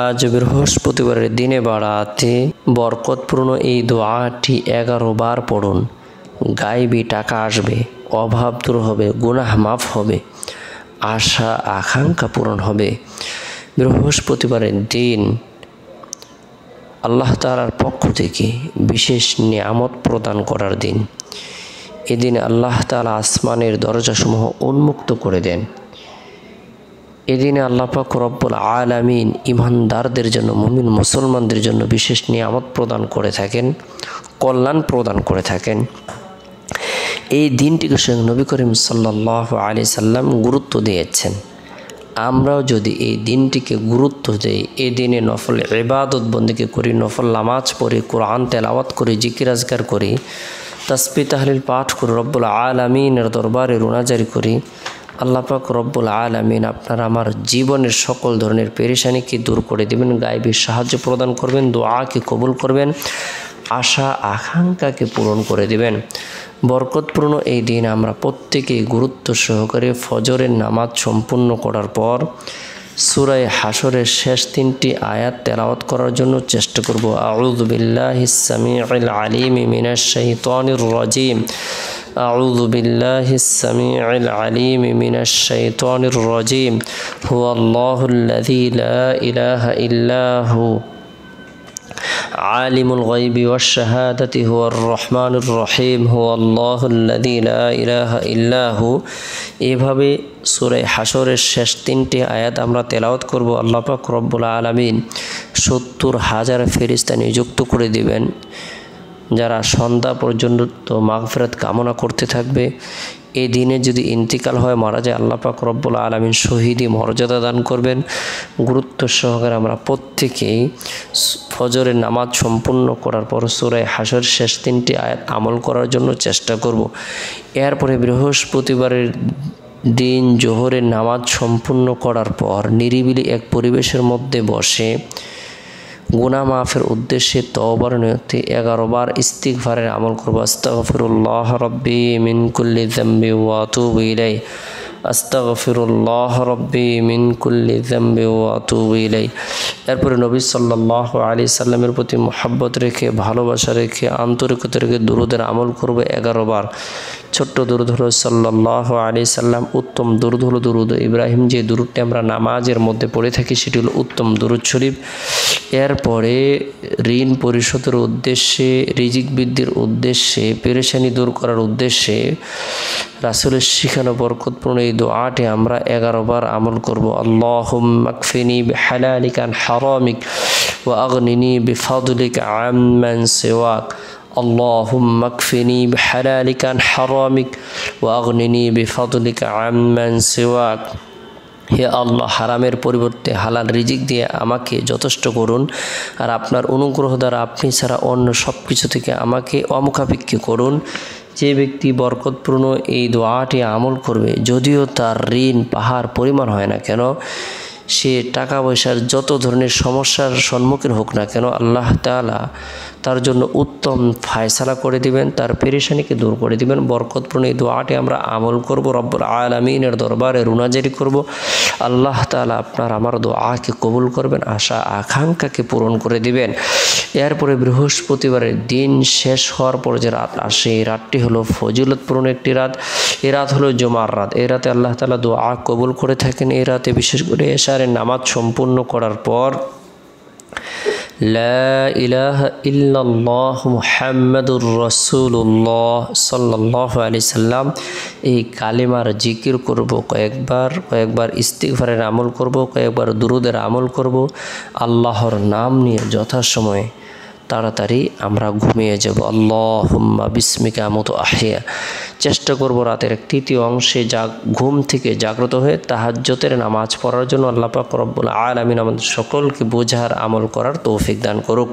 আজ বৃহস্পতিবারের দিনে বাড়াতে বরকতপূর্ণ এই দোয়াটি 11 বার পড়ুন। গায়েবী টাকা আসবে, অভাব দূর হবে, গুনাহ মাফ হবে, আশা আকাঙ্ক্ষা পূরণ হবে। বৃহস্পতিবারের দিন আল্লাহ তাআলার পক্ষ থেকে বিশেষ নিয়ামত প্রদান করার দিন। এদিন আল্লাহ তাআলা আসমানের দরজাসমূহ উন্মুক্ত করে দেন। এদিনে আল্লাহ পাক রব্বুল আলামিন ইমানদারদের জন্য, মুমিন মুসলমানদের জন্য বিশেষ নিয়ামত প্রদান করে থাকেন, কল্যাণ প্রদান করে থাকেন। এই দিনটিকে স্বয়ং নবী করিম সাল্লাল্লাহু আলাইহি সাল্লাম গুরুত্ব দিয়েছেন। আমরাও যদি এই দিনটিকে গুরুত্ব দেই, এই দিনে নফল ইবাদত বন্দেগী করি, নফল নামাজ পড়ি, কোরআন তেলাওয়াত করি, জিকির আজকার করি, তাসবিহ তাহলিল পাঠ করি, রব্বুল আলামিনের দরবারে রোনাজারি করি, আল্লাহ পাক রব্বুল আলামিন আপনার আমার জীবনের সকল ধরনের পেরেশানিকে দূর করে দেবেন, গায়েবী সাহায্য প্রদান করবেন, দোয়াকে কবুল করবেন, আশা আকাঙ্ক্ষাকে পূরণ করে দেবেন। বরকতপূর্ণ এই দিন আমরা প্রত্যেকেই গুরুত্ব সহকারে ফজরের নামাজ সম্পূর্ণ করার পর সূরা হাশরের শেষ 3টি আয়াত তেলাওয়াত করার জন্য চেষ্টা করব। আউযু বিল্লাহিস সামিউল আলিম মিনাশ শাইতানির রাজিম। আউযু বিল্লাহিস সামিউল আলিম মিনাশ শাইতানির রাজিম। হুয়াল্লাহুল্লাযী লা ইলাহা ইল্লা হু আলিমুল গায়বি ওয়াশ শাহাদাতি হুয়ার রহমানুর রহিম। হুয়াল্লাহুল্লাযী লা ইলাহা ইল্লা হু। এভাবে সূরা হাশরের শেষ 3টি আয়াত আমরা তেলাওয়াত করব। আল্লাহ পাক রব্বুল আলামিন 70,000 ফেরেশতা নিযুক্ত করে দিবেন, যারা সন্ধ্যা পর্যন্ত মাগফিরাত কামনা করতে থাকবে। এই দিনে যদি ইন্তিকাল হয়, মারা যায়, আল্লাহ পাক রব্বুল আলামিন শহীদি মর্যাদা দান করবেন। গুরুত্ব সহকারে আমরা প্রত্যেকেই ফজরের নামাজ সম্পূর্ণ করার পর সূরা হাশর শেষ 3টি আয়াত আমল করার জন্য চেষ্টা করব। এরপরে বৃহস্পতিবারের দিন জোহরের নামাজ সম্পূর্ণ করার পর নিরিবিলি এক পরিবেশের মধ্যে বসে গুনাহ মাফের উদ্দেশ্যে তওবার নিয়তে 11 বার ইস্তিগফারের আমল করব। আস্তাগফিরুল্লাহ রাব্বি মিন কুল্লি যামবি ওয়া আতুবু ইলাইহি। আস্তাগফিরুল্লাহ রাব্বি মিন কুল্লি যামবি ওয়া আতুবু ইলাইহি। এরপরে নবী সাল্লাল্লাহু আলাইহি সাল্লামের প্রতি মহব্বত রেখে, ভালোবাসা রেখে, আন্তরিকতা রেখে দুরুদের আমল করব 11 বার। ছোট্ট দুরুদ হলো সাল্লাল্লাহু আলাইহি সাল্লাম। উত্তম দুরুদ হলো দুরুদ ইব্রাহিম। যে দুরুদটি আমরা নামাজের মধ্যে পড়ে থাকি সেটি হলো উত্তম দুরুদ শরীফ। এরপরে ঋণ পরিশোধের উদ্দেশ্যে, রিজিক বৃদ্ধির উদ্দেশ্যে, পেরেশানি দূর করার উদ্দেশ্যে রাসূলের শিখানো বরকতপূর্ণ এই দোয়াটি আমরা 11 বার আমল করব। আল্লাহুম্মা কফিনি বিহালালিকা আন হারামিক ওয়া আগনিনি বিফাদলিকা আম্মান সিওয়াক। আল্লাহুম্মা কফিনি বিহালালিকা আন হারামিক ওয়া আগনিনি বিফাদলিকা আম্মান সিওয়াক। হে আল্লাহ, হারামের পরিবর্তে হালাল রিজিক দিয়ে আমাকে যথেষ্ট করুন, আর আপনার অনুগ্রহ দ্বারা আপনি ছাড়া অন্য সব কিছু থেকে আমাকে অমুখাপেক্ষী করুন। যে ব্যক্তি বরকতপূর্ণ এই দোয়াটি আমল করবে, যদিও তার ঋণ পাহাড় পরিমাণ হয় না কেন, সে টাকা পয়সার যত ধরনের সমস্যার সম্মুখীন হোক না কেন, আল্লাহ তাআলা তার জন্য উত্তম ফায়সালা করে দিবেন, তার পেরেশানিকে দূর করে দিবেন। বরকতপূর্ণ এই দোয়াটি আমরা আমল করব, রব্বুল আলামিনের দরবারে রুনাজারি করব। আল্লাহ তাআলা আপনার আমার দোয়াকে কবুল করবেন, আশা আকাঙ্ক্ষাকে পূরণ করে দিবেন। এরপরে বৃহস্পতিবারের দিন শেষ হওয়ার পর যে রাত আসে, এই রাতটি হলো ফজিলতপূর্ণ একটি রাত। এই রাত হলো জুমার রাত। এই রাতে আল্লাহ তাআলা দোয়া কবুল করে থাকেন। এই রাতে বিশেষ করে এশারের নামাজ সম্পূর্ণ করার পর লা ইলাহা ইল্লাল্লাহ মুহাম্মাদুর রাসূলুল্লাহ সাল্লাল্লাহু আলাইহি সাল্লাম এই কালিমার জিকির করব কয়েকবার ইস্তিগফারের আমল করব, কয়েকবার দুরুদের আমল করব। আল্লাহর নাম নিয়ে যথাসময়ে তাড়াতাড়ি আমরা ঘুমিয়ে যাব। আল্লাহুম্মা বিসমিকা আমুতু আহইয়া। চেষ্টা করব রাতের 1/3 অংশে ঘুম থেকে জাগ্রত হয়ে তাহাজ্জুদের নামাজ পড়ার জন্য। আল্লাহ পাক রব্বুল আলামিন আমাদের সকলকে বোঝার আমল করার তৌফিক দান করুক।